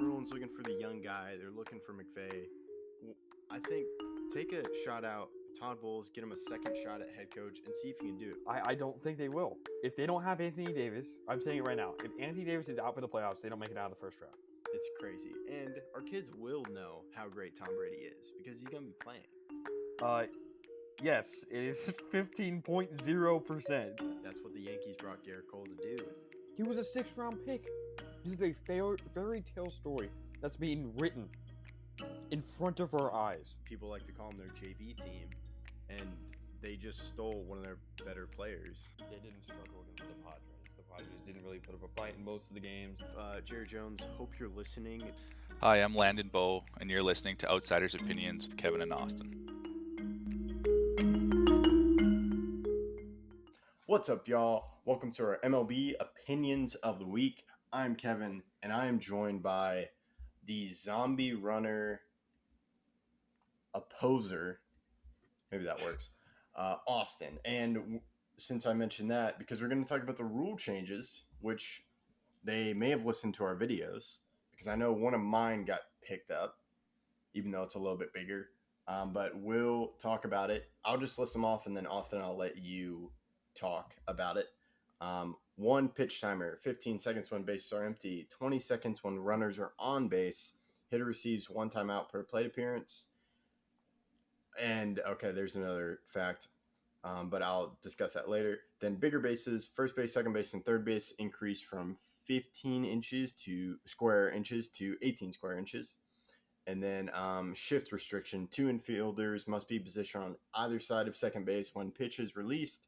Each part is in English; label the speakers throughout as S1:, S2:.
S1: everyone's looking for the young guy. They're looking for McVay. I think take a shot out. Todd Bowles, get him a second shot at head coach and see if he can do it.
S2: I don't think they will. If they don't have Anthony Davis, I'm saying it right now. If Anthony Davis is out for the playoffs, they don't make it out of the first round.
S1: It's crazy. And our kids will know how great Tom Brady is because he's going to be playing.
S2: Yes, it is 15.0%.
S1: That's what the Yankees brought Garrett Cole to do.
S2: He was a sixth-round pick. This is a fairy tale story that's being written in front of our eyes.
S1: People like to call them their JV team, and they just stole one of their better players.
S2: They didn't struggle against the Padres. The Padres didn't really put up a fight in most of the games.
S1: Jerry Jones, hope you're listening.
S3: Hi, I'm Landon Bowe, and you're listening to Outsiders Opinions with Kevin and Austin.
S1: What's up, y'all? Welcome to our MLB Opinions of the Week. I'm Kevin, and I am joined by the zombie runner opposer, maybe that works, Austin. And since I mentioned that, because we're going to talk about the rule changes, which they may have listened to our videos, because I know one of mine got picked up, even though it's a little bit bigger. But we'll talk about it. I'll just list them off, and then Austin, I'll let you talk about it. 1 pitch timer, 15 seconds when bases are empty, 20 seconds when runners are on base, hitter receives 1 timeout per plate appearance. And okay, there's another fact, but I'll discuss that later. Then bigger bases, first base, second base, and third base increase from 15 inches to square inches to 18 square inches. And then shift restriction, 2 infielders must be positioned on either side of second base when pitch is released.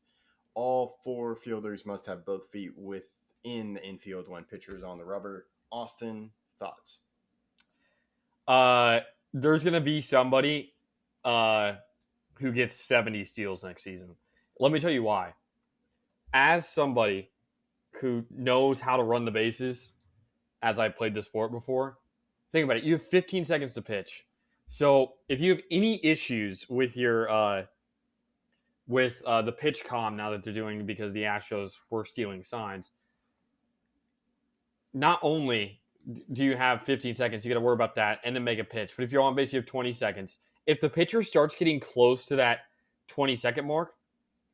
S1: All 4 fielders must have both feet within the infield when pitcher is on the rubber. Austin, thoughts?
S2: There's going to be somebody who gets 70 steals next season. Let me tell you why. As somebody who knows how to run the bases, as I played the sport before, think about it. You have 15 seconds to pitch. So if you have any issues with your the pitch comm now that they're doing because the Astros were stealing signs, not only do you have 15 seconds, you got to worry about that and then make a pitch. But if you're on base, you have 20 seconds. If the pitcher starts getting close to that 20-second mark,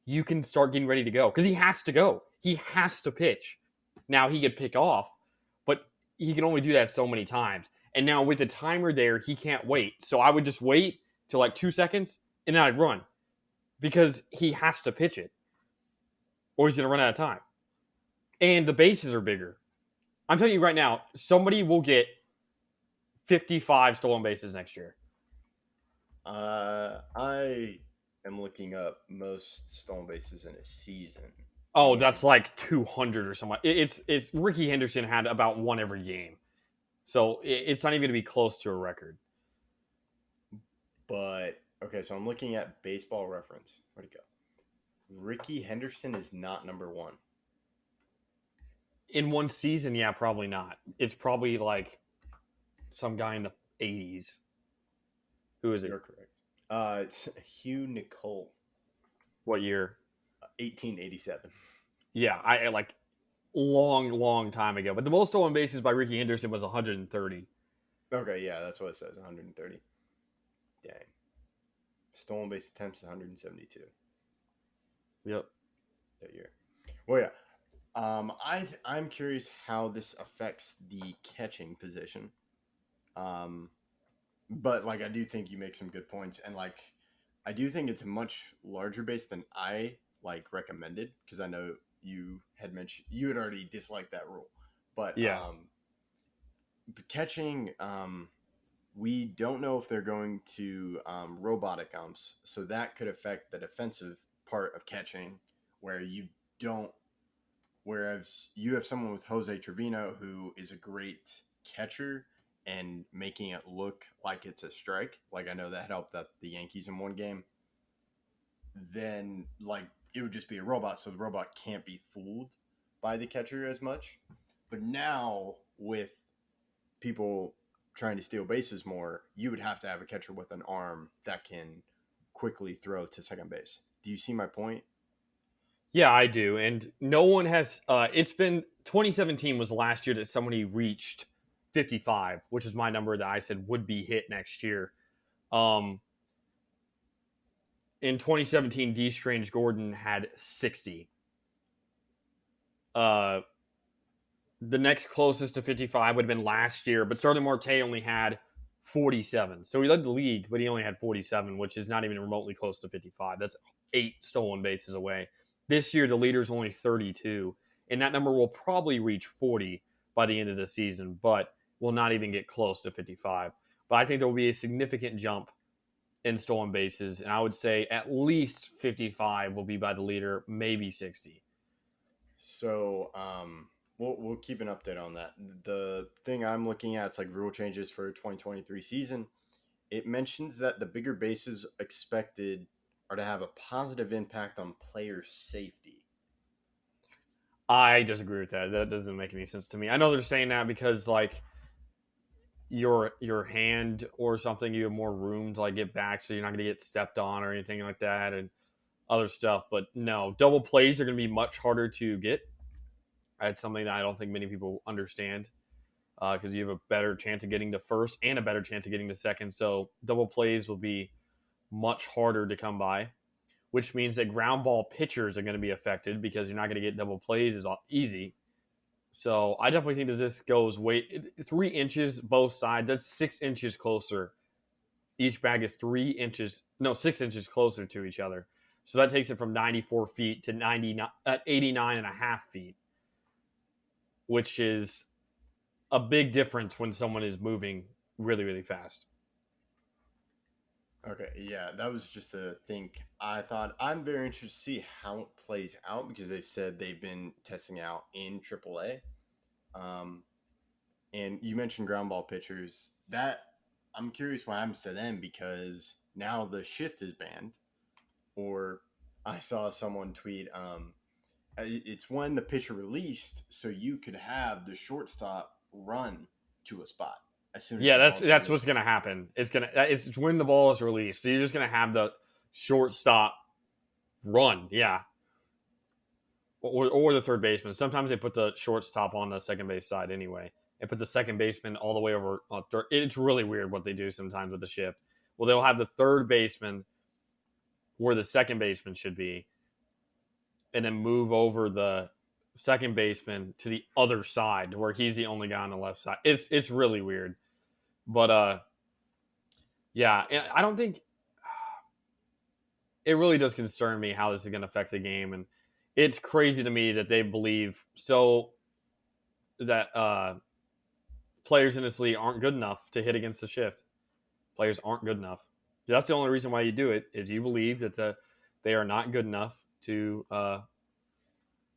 S2: you can start getting ready to go because he has to go. He has to pitch. Now, he could pick off, but he can only do that so many times. And now with the timer there, he can't wait. So I would just wait till like 2 seconds and then I'd run because he has to pitch it or he's going to run out of time. And the bases are bigger. I'm telling you right now, somebody will get 55 stolen bases next year.
S1: I am looking up most stolen bases in a season.
S2: Oh, that's like 200 or something. It's Ricky Henderson had about 1 every game. So it's not even going to be close to a record.
S1: But, okay, so I'm looking at Baseball Reference. Where'd it go? Ricky Henderson is not number 1.
S2: In one season, yeah, probably not. It's probably like some guy in the 80s. Who is it?
S1: You're correct. It's Hugh Nicole.
S2: What year?
S1: 1887.
S2: Yeah, I like long time ago. But the most stolen bases by Ricky Henderson was 130.
S1: Okay, yeah, that's what it says, 130. Dang. Stolen base attempts, 172.
S2: Yep.
S1: That year. Well, yeah. I'm curious how this affects the catching position. But like I do think you make some good points, and like I do think it's a much larger base than I like recommended because I know you had mentioned you had already disliked that rule. But
S2: yeah,
S1: catching, we don't know if they're going to robotic umps, so that could affect the defensive part of catching, where you don't. Whereas you have someone with Jose Trevino who is a great catcher and making it look like it's a strike. Like I know that helped the Yankees in one game. Then like it would just be a robot, so the robot can't be fooled by the catcher as much. But now with people trying to steal bases more, you would have to have a catcher with an arm that can quickly throw to second base. Do you see my point?
S2: Yeah, I do. And no one has it's been 2017 was the last year that somebody reached 55, which is my number that I said would be hit next year. In 2017, D. Strange Gordon had 60. The next closest to 55 would have been last year, but Starling Marte only had 47. So he led the league, but he only had 47, which is not even remotely close to 55. That's 8 stolen bases away. This year, the leader is only 32, and that number will probably reach 40 by the end of the season, but will not even get close to 55. But I think there will be a significant jump in stolen bases, and I would say at least 55 will be by the leader, maybe 60.
S1: So, we'll keep an update on that. The thing I'm looking at, it's like rule changes for 2023 season. It mentions that the bigger bases expected are to have a positive impact on player safety.
S2: I disagree with that. That doesn't make any sense to me. I know they're saying that because like your hand or something, you have more room to like get back, so you're not going to get stepped on or anything like that, and other stuff. But no, double plays are going to be much harder to get. That's something that I don't think many people understand because you have a better chance of getting to first and a better chance of getting to second. So double plays will be much harder to come by, which means that ground ball pitchers are going to be affected because you're not going to get double plays as easy. So I definitely think that this goes 3 inches both sides. That's 6 inches closer. Each bag is 6 inches closer to each other. So that takes it from 94 feet to 89 and a half feet, which is a big difference when someone is moving really, really fast.
S1: Okay, yeah, that was just a think. I thought I'm very interested to see how it plays out because they said they've been testing out in AAA. And you mentioned ground ball pitchers. That I'm curious what happens to them because now the shift is banned. Or I saw someone tweet, it's when the pitcher released, so you could have the shortstop run to a spot as soon as
S2: that's what's gonna happen. It's when the ball is released, so you're just gonna have the shortstop run, yeah, or the third baseman. Sometimes they put the shortstop on the second base side anyway, and put the second baseman all the way over on third. It's really weird what they do sometimes with the shift. Well, they'll have the third baseman where the second baseman should be, and then move over the second baseman to the other side where he's the only guy on the left side. It's really weird. But yeah, and I don't think it really does concern me how this is going to affect the game. And it's crazy to me that they believe so that players in this league aren't good enough to hit against the shift. Players aren't good enough. That's the only reason why you do it is you believe that they are not good enough to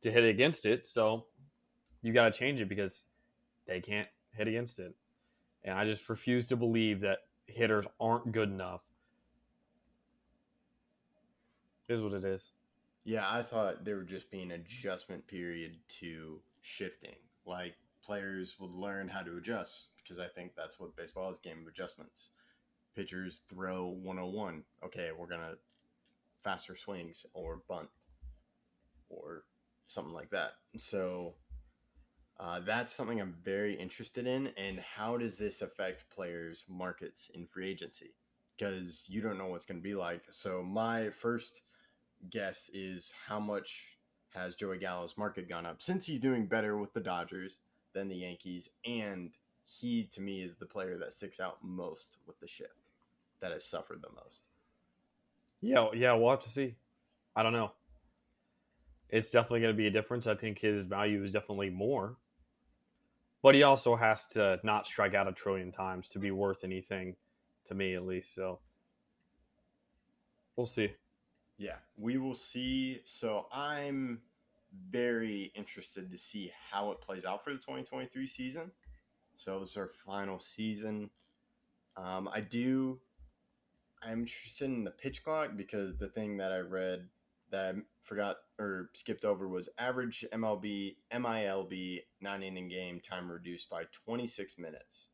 S2: hit against it. So you got to change it because they can't hit against it. And I just refuse to believe that hitters aren't good enough. It is what it is.
S1: Yeah, I thought there would just be an adjustment period to shifting. Like players would learn how to adjust because I think that's what baseball is, game of adjustments. Pitchers throw 101. Okay, we're going to faster swings or bunt or something like that. So that's something I'm very interested in. And how does this affect players' markets in free agency? Because you don't know what's going to be like. So my first guess is how much has Joey Gallo's market gone up since he's doing better with the Dodgers than the Yankees, and he to me is the player that sticks out most with the shift, that has suffered the most.
S2: Yeah, we'll have to see. I don't know. It's definitely going to be a difference. I think his value is definitely more, but he also has to not strike out a trillion times to be worth anything, to me at least. So we'll see.
S1: Yeah, we will see. So I'm very interested to see how it plays out for the 2023 season. So this is our final season. I'm interested in the pitch clock because the thing that I read that I forgot or skipped over was average MLB 9-inning game time reduced by 26 minutes.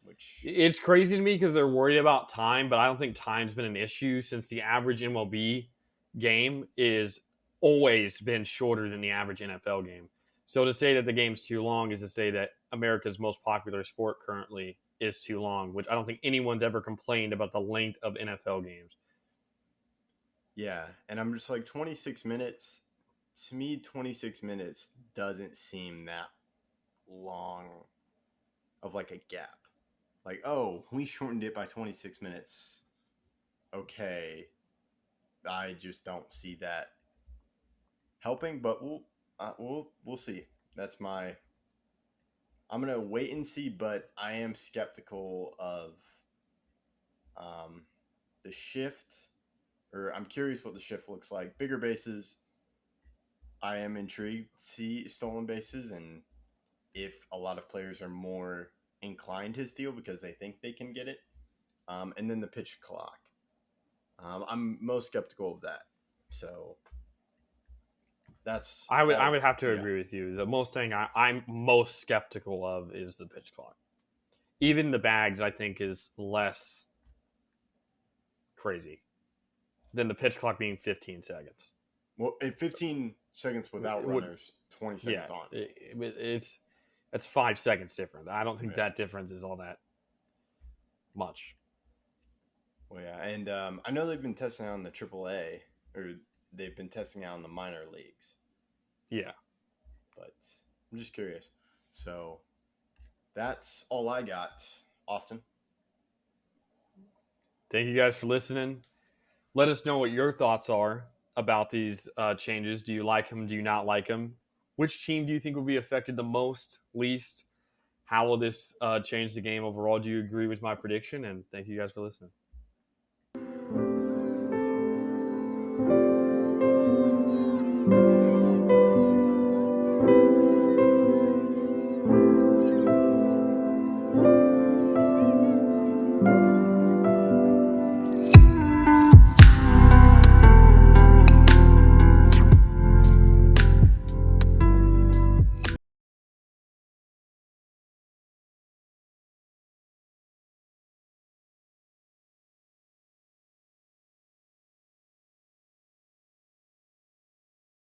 S1: Which
S2: it's crazy to me because they're worried about time, but I don't think time's been an issue since the average MLB game is always been shorter than the average NFL game. So to say that the game's too long is to say that America's most popular sport currently is too long, which I don't think anyone's ever complained about the length of NFL games.
S1: Yeah, and I'm just like 26 minutes. To me, 26 minutes doesn't seem that long of like a gap. Like, oh, we shortened it by 26 minutes. Okay, I just don't see that helping, but we'll see. That's my. I'm gonna wait and see, but I am skeptical of the shift, or I'm curious what the shift looks like. Bigger bases. I am intrigued to see stolen bases, and if a lot of players are more inclined to steal because they think they can get it, and then the pitch clock. I'm most skeptical of that. So that's
S2: I would
S1: all,
S2: have to
S1: yeah.
S2: agree with you. The most thing I'm most skeptical of is the pitch clock. Even the bags, I think, is less crazy than the pitch clock being 15 seconds.
S1: Well, 15 seconds without runners, 20 seconds on.
S2: It's 5 seconds different. I don't think that difference is all that much.
S1: Well, yeah, and I know they've been testing out in the AAA, or they've been testing out in the minor leagues.
S2: Yeah.
S1: But I'm just curious. So that's all I got, Austin.
S2: Thank you guys for listening. Let us know what your thoughts are about these changes. Do you like them? Do you not like them? Which team do you think will be affected the most, least? How will this change the game overall? Do you agree with my prediction? And thank you guys for listening.